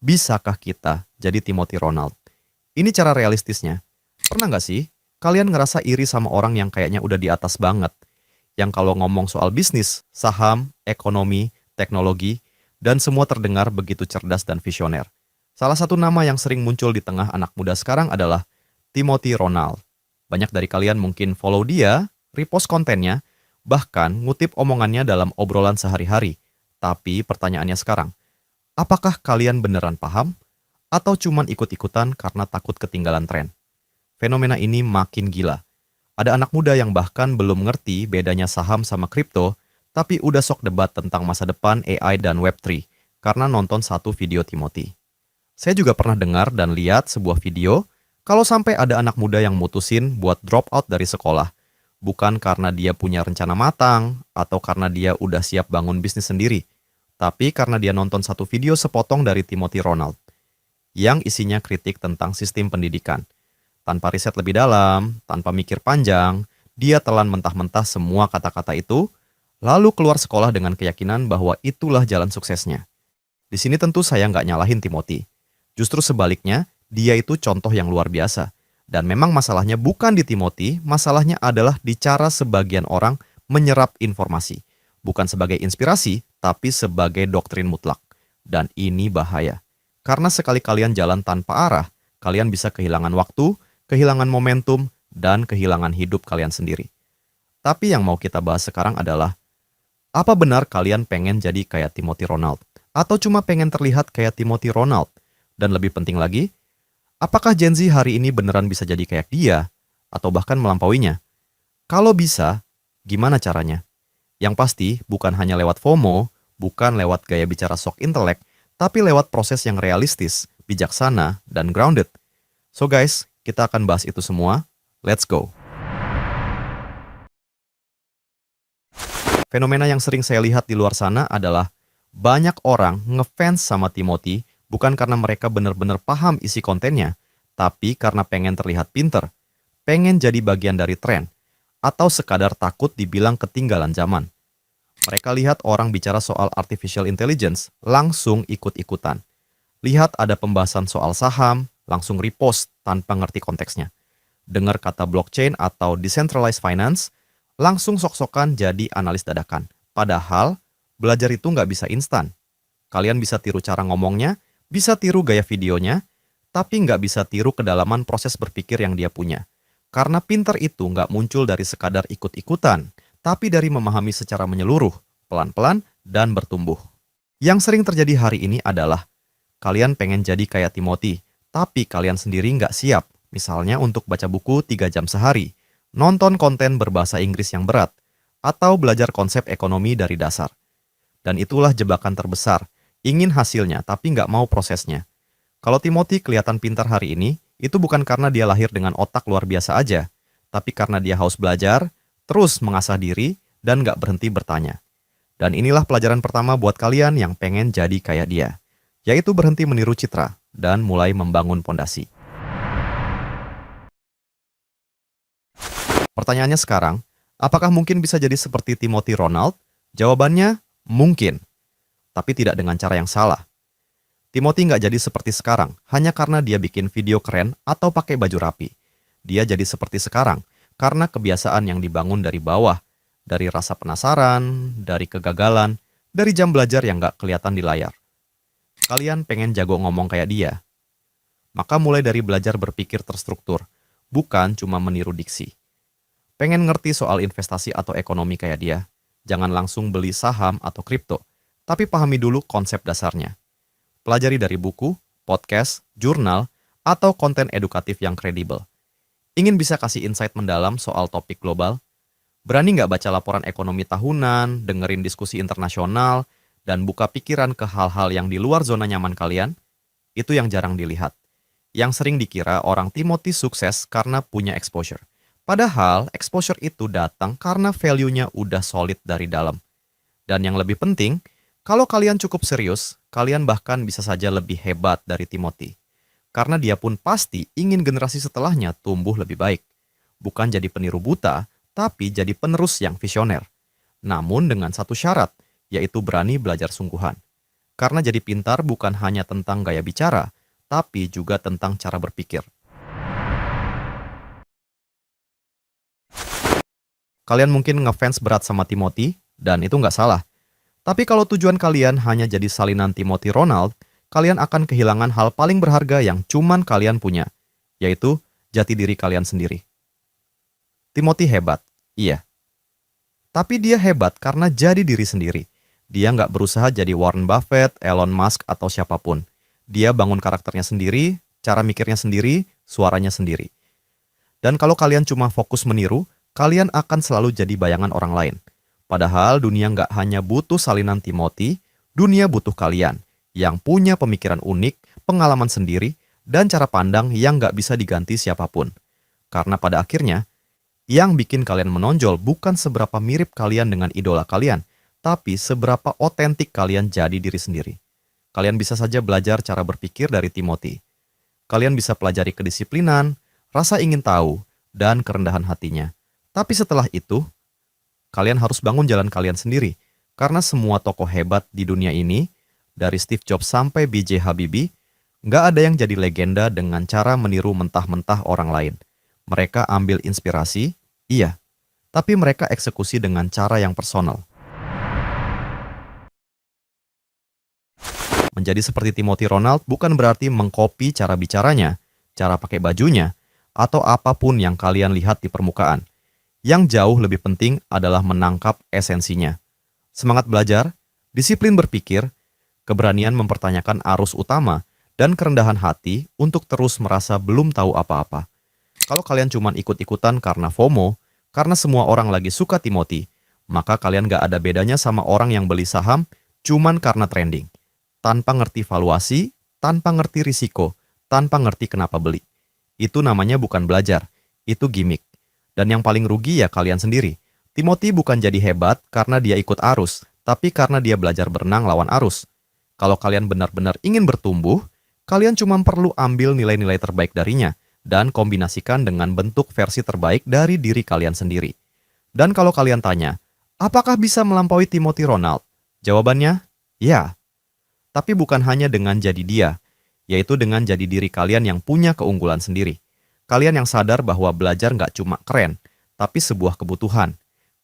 Bisakah kita jadi Timothy Ronald? Ini cara realistisnya. Pernah nggak sih kalian ngerasa iri sama orang yang kayaknya udah di atas banget? Yang kalau ngomong soal bisnis, saham, ekonomi, teknologi, dan semua terdengar begitu cerdas dan visioner. Salah satu nama yang sering muncul di tengah anak muda sekarang adalah Timothy Ronald. Banyak dari kalian mungkin follow dia, repost kontennya, bahkan ngutip omongannya dalam obrolan sehari-hari. Tapi pertanyaannya sekarang, apakah kalian beneran paham? Atau cuman ikut-ikutan karena takut ketinggalan tren? Fenomena ini makin gila. Ada anak muda yang bahkan belum ngerti bedanya saham sama kripto, tapi udah sok debat tentang masa depan AI dan Web3 karena nonton satu video Timothy. Saya juga pernah dengar dan lihat sebuah video kalau sampai ada anak muda yang mutusin buat drop out dari sekolah, bukan karena dia punya rencana matang atau karena dia udah siap bangun bisnis sendiri, tapi karena dia nonton satu video sepotong dari Timothy Ronald yang isinya kritik tentang sistem pendidikan. Tanpa riset lebih dalam, tanpa mikir panjang, dia telan mentah-mentah semua kata-kata itu, lalu keluar sekolah dengan keyakinan bahwa itulah jalan suksesnya. Di sini tentu saya nggak nyalahin Timothy. Justru sebaliknya, dia itu contoh yang luar biasa. Dan memang masalahnya bukan di Timothy, masalahnya adalah di cara sebagian orang menyerap informasi. Bukan sebagai inspirasi, tapi sebagai doktrin mutlak. Dan ini bahaya. Karena sekali kalian jalan tanpa arah, kalian bisa kehilangan waktu, kehilangan momentum, dan kehilangan hidup kalian sendiri. Tapi yang mau kita bahas sekarang adalah, apa benar kalian pengen jadi kayak Timothy Ronald? Atau cuma pengen terlihat kayak Timothy Ronald? Dan lebih penting lagi, apakah Gen Z hari ini beneran bisa jadi kayak dia? Atau bahkan melampauinya? Kalau bisa, gimana caranya? Yang pasti, bukan hanya lewat FOMO, bukan lewat gaya bicara sok intelek, tapi lewat proses yang realistis, bijaksana, dan grounded. So guys, kita akan bahas itu semua. Let's go. Fenomena yang sering saya lihat di luar sana adalah banyak orang ngefans sama Timothy bukan karena mereka benar-benar paham isi kontennya, tapi karena pengen terlihat pinter, pengen jadi bagian dari tren, atau sekadar takut dibilang ketinggalan zaman. Mereka lihat orang bicara soal artificial intelligence, langsung ikut-ikutan. Lihat ada pembahasan soal saham, langsung repost tanpa ngerti konteksnya. Dengar kata blockchain atau decentralized finance, langsung sok-sokan jadi analis dadakan. Padahal, belajar itu nggak bisa instan. Kalian bisa tiru cara ngomongnya, bisa tiru gaya videonya, tapi nggak bisa tiru kedalaman proses berpikir yang dia punya. Karena pinter itu nggak muncul dari sekadar ikut-ikutan, tapi dari memahami secara menyeluruh, pelan-pelan, dan bertumbuh. Yang sering terjadi hari ini adalah, kalian pengen jadi kayak Timothy, tapi kalian sendiri nggak siap, misalnya untuk baca buku 3 jam sehari, nonton konten berbahasa Inggris yang berat, atau belajar konsep ekonomi dari dasar. Dan itulah jebakan terbesar, ingin hasilnya tapi nggak mau prosesnya. Kalau Timothy kelihatan pintar hari ini, itu bukan karena dia lahir dengan otak luar biasa aja, tapi karena dia haus belajar, terus mengasah diri, dan nggak berhenti bertanya. Dan inilah pelajaran pertama buat kalian yang pengen jadi kayak dia, yaitu berhenti meniru citra dan mulai membangun pondasi. Pertanyaannya sekarang, apakah mungkin bisa jadi seperti Timothy Ronald? Jawabannya, mungkin. Tapi tidak dengan cara yang salah. Timothy nggak jadi seperti sekarang, hanya karena dia bikin video keren atau pakai baju rapi. Dia jadi seperti sekarang, karena kebiasaan yang dibangun dari bawah, dari rasa penasaran, dari kegagalan, dari jam belajar yang nggak kelihatan di layar. Kalian pengen jago ngomong kayak dia? Maka mulai dari belajar berpikir terstruktur, bukan cuma meniru diksi. Pengen ngerti soal investasi atau ekonomi kayak dia? Jangan langsung beli saham atau kripto, tapi pahami dulu konsep dasarnya. Pelajari dari buku, podcast, jurnal, atau konten edukatif yang kredibel. Ingin bisa kasih insight mendalam soal topik global? Berani nggak baca laporan ekonomi tahunan, dengerin diskusi internasional, dan buka pikiran ke hal-hal yang di luar zona nyaman kalian? Itu yang jarang dilihat. Yang sering dikira orang Timothy sukses karena punya exposure. Padahal exposure itu datang karena value-nya udah solid dari dalam. Dan yang lebih penting, kalau kalian cukup serius, kalian bahkan bisa saja lebih hebat dari Timothy. Karena dia pun pasti ingin generasi setelahnya tumbuh lebih baik. Bukan jadi peniru buta, tapi jadi penerus yang visioner. Namun dengan satu syarat, yaitu berani belajar sungguhan. Karena jadi pintar bukan hanya tentang gaya bicara, tapi juga tentang cara berpikir. Kalian mungkin ngefans berat sama Timothy, dan itu nggak salah. Tapi kalau tujuan kalian hanya jadi salinan Timothy Ronald, kalian akan kehilangan hal paling berharga yang cuman kalian punya, yaitu jati diri kalian sendiri. Timothy hebat, iya. Tapi dia hebat karena jadi diri sendiri. Dia nggak berusaha jadi Warren Buffett, Elon Musk, atau siapapun. Dia bangun karakternya sendiri, cara mikirnya sendiri, suaranya sendiri. Dan kalau kalian cuma fokus meniru, kalian akan selalu jadi bayangan orang lain. Padahal dunia nggak hanya butuh salinan Timothy, dunia butuh kalian yang punya pemikiran unik, pengalaman sendiri, dan cara pandang yang nggak bisa diganti siapapun. Karena pada akhirnya, yang bikin kalian menonjol bukan seberapa mirip kalian dengan idola kalian, tapi seberapa otentik kalian jadi diri sendiri. Kalian bisa saja belajar cara berpikir dari Timothy. Kalian bisa pelajari kedisiplinan, rasa ingin tahu, dan kerendahan hatinya. Tapi setelah itu, kalian harus bangun jalan kalian sendiri. Karena semua tokoh hebat di dunia ini, dari Steve Jobs sampai B.J. Habibie, nggak ada yang jadi legenda dengan cara meniru mentah-mentah orang lain. Mereka ambil inspirasi, iya, tapi mereka eksekusi dengan cara yang personal. Menjadi seperti Timothy Ronald bukan berarti mengkopi cara bicaranya, cara pakai bajunya, atau apapun yang kalian lihat di permukaan. Yang jauh lebih penting adalah menangkap esensinya. Semangat belajar, disiplin berpikir, keberanian mempertanyakan arus utama, dan kerendahan hati untuk terus merasa belum tahu apa-apa. Kalau kalian cuma ikut-ikutan karena FOMO, karena semua orang lagi suka Timothy, maka kalian gak ada bedanya sama orang yang beli saham cuman karena trending. Tanpa ngerti valuasi, tanpa ngerti risiko, tanpa ngerti kenapa beli. Itu namanya bukan belajar, itu gimmick. Dan yang paling rugi ya kalian sendiri. Timothy bukan jadi hebat karena dia ikut arus, tapi karena dia belajar berenang lawan arus. Kalau kalian benar-benar ingin bertumbuh, kalian cuma perlu ambil nilai-nilai terbaik darinya, dan kombinasikan dengan bentuk versi terbaik dari diri kalian sendiri. Dan kalau kalian tanya, apakah bisa melampaui Timothy Ronald? Jawabannya, ya. Tapi bukan hanya dengan jadi dia, yaitu dengan jadi diri kalian yang punya keunggulan sendiri. Kalian yang sadar bahwa belajar nggak cuma keren, tapi sebuah kebutuhan.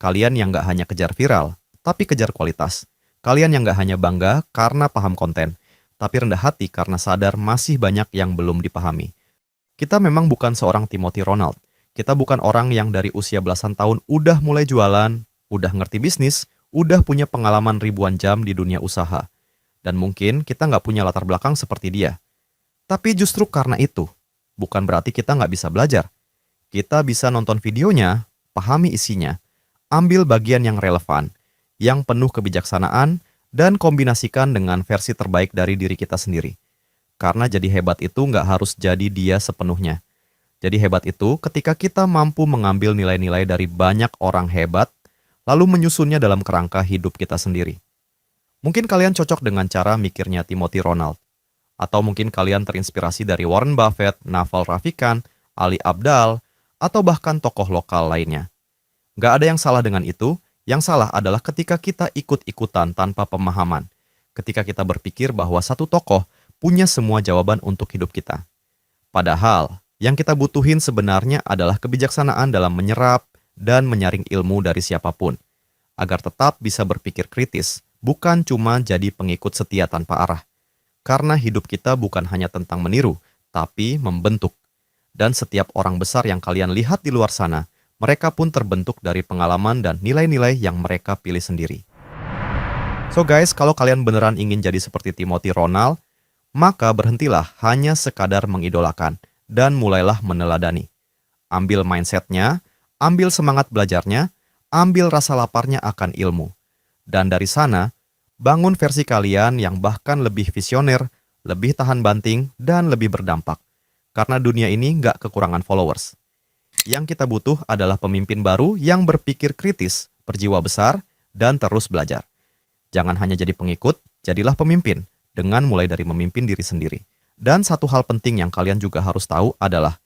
Kalian yang nggak hanya kejar viral, tapi kejar kualitas. Kalian yang nggak hanya bangga karena paham konten, tapi rendah hati karena sadar masih banyak yang belum dipahami. Kita memang bukan seorang Timothy Ronald. Kita bukan orang yang dari usia belasan tahun udah mulai jualan, udah ngerti bisnis, udah punya pengalaman ribuan jam di dunia usaha. Dan mungkin kita nggak punya latar belakang seperti dia. Tapi justru karena itu, bukan berarti kita nggak bisa belajar. Kita bisa nonton videonya, pahami isinya, ambil bagian yang relevan, yang penuh kebijaksanaan, dan kombinasikan dengan versi terbaik dari diri kita sendiri. Karena jadi hebat itu nggak harus jadi dia sepenuhnya. Jadi hebat itu ketika kita mampu mengambil nilai-nilai dari banyak orang hebat, lalu menyusunnya dalam kerangka hidup kita sendiri. Mungkin kalian cocok dengan cara mikirnya Timothy Ronald. Atau mungkin kalian terinspirasi dari Warren Buffett, Naval Ravikant, Ali Abdaal, atau bahkan tokoh lokal lainnya. Nggak ada yang salah dengan itu, yang salah adalah ketika kita ikut-ikutan tanpa pemahaman. Ketika kita berpikir bahwa satu tokoh punya semua jawaban untuk hidup kita. Padahal, yang kita butuhin sebenarnya adalah kebijaksanaan dalam menyerap dan menyaring ilmu dari siapapun, agar tetap bisa berpikir kritis, bukan cuma jadi pengikut setia tanpa arah. Karena hidup kita bukan hanya tentang meniru, tapi membentuk. Dan setiap orang besar yang kalian lihat di luar sana, mereka pun terbentuk dari pengalaman dan nilai-nilai yang mereka pilih sendiri. So guys, kalau kalian beneran ingin jadi seperti Timothy Ronald, maka berhentilah hanya sekadar mengidolakan dan mulailah meneladani. Ambil mindsetnya, ambil semangat belajarnya, ambil rasa laparnya akan ilmu. Dan dari sana, bangun versi kalian yang bahkan lebih visioner, lebih tahan banting, dan lebih berdampak. Karena dunia ini nggak kekurangan followers. Yang kita butuh adalah pemimpin baru yang berpikir kritis, berjiwa besar, dan terus belajar. Jangan hanya jadi pengikut, jadilah pemimpin. Dengan mulai dari memimpin diri sendiri. Dan satu hal penting yang kalian juga harus tahu adalah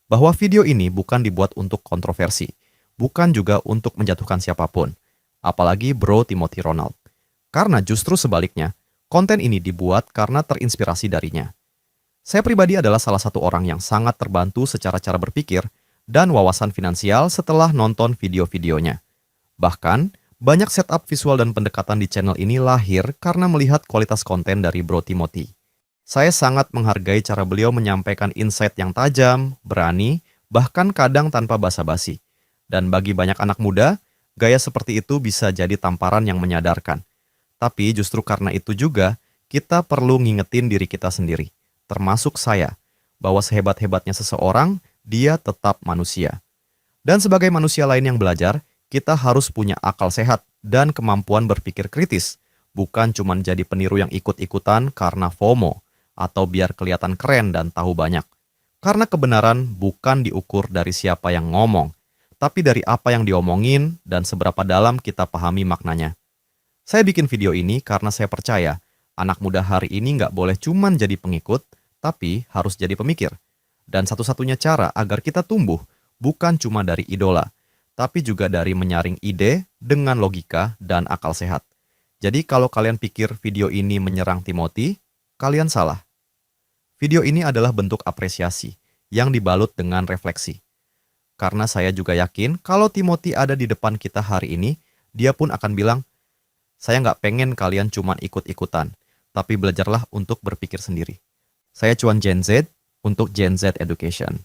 bahwa video ini bukan dibuat untuk kontroversi, bukan juga untuk menjatuhkan siapapun, apalagi bro Timothy Ronald. Karena justru sebaliknya, Konten ini dibuat karena terinspirasi darinya. Saya pribadi adalah salah satu orang yang sangat terbantu secara cara berpikir dan wawasan finansial setelah nonton video-videonya. Bahkan, banyak setup visual dan pendekatan di channel ini lahir karena melihat kualitas konten dari Bro Timothy. Saya sangat menghargai cara beliau menyampaikan insight yang tajam, berani, bahkan kadang tanpa basa-basi. Dan bagi banyak anak muda, gaya seperti itu bisa jadi tamparan yang menyadarkan. Tapi justru karena itu juga, kita perlu ngingetin diri kita sendiri, termasuk saya, bahwa sehebat-hebatnya seseorang, dia tetap manusia. Dan sebagai manusia lain yang belajar, kita harus punya akal sehat dan kemampuan berpikir kritis, bukan cuma jadi peniru yang ikut-ikutan karena FOMO, atau biar kelihatan keren dan tahu banyak. Karena kebenaran bukan diukur dari siapa yang ngomong, tapi dari apa yang diomongin dan seberapa dalam kita pahami maknanya. Saya bikin video ini karena saya percaya anak muda hari ini nggak boleh cuman jadi pengikut, tapi harus jadi pemikir. Dan satu-satunya cara agar kita tumbuh bukan cuma dari idola, tapi juga dari menyaring ide dengan logika dan akal sehat. Jadi kalau kalian pikir video ini menyerang Timothy, kalian salah. Video ini adalah bentuk apresiasi yang dibalut dengan refleksi. Karena saya juga yakin kalau Timothy ada di depan kita hari ini, dia pun akan bilang, saya nggak pengen kalian cuma ikut-ikutan, tapi belajarlah untuk berpikir sendiri. Saya Cuan Gen Z untuk Gen Z Education.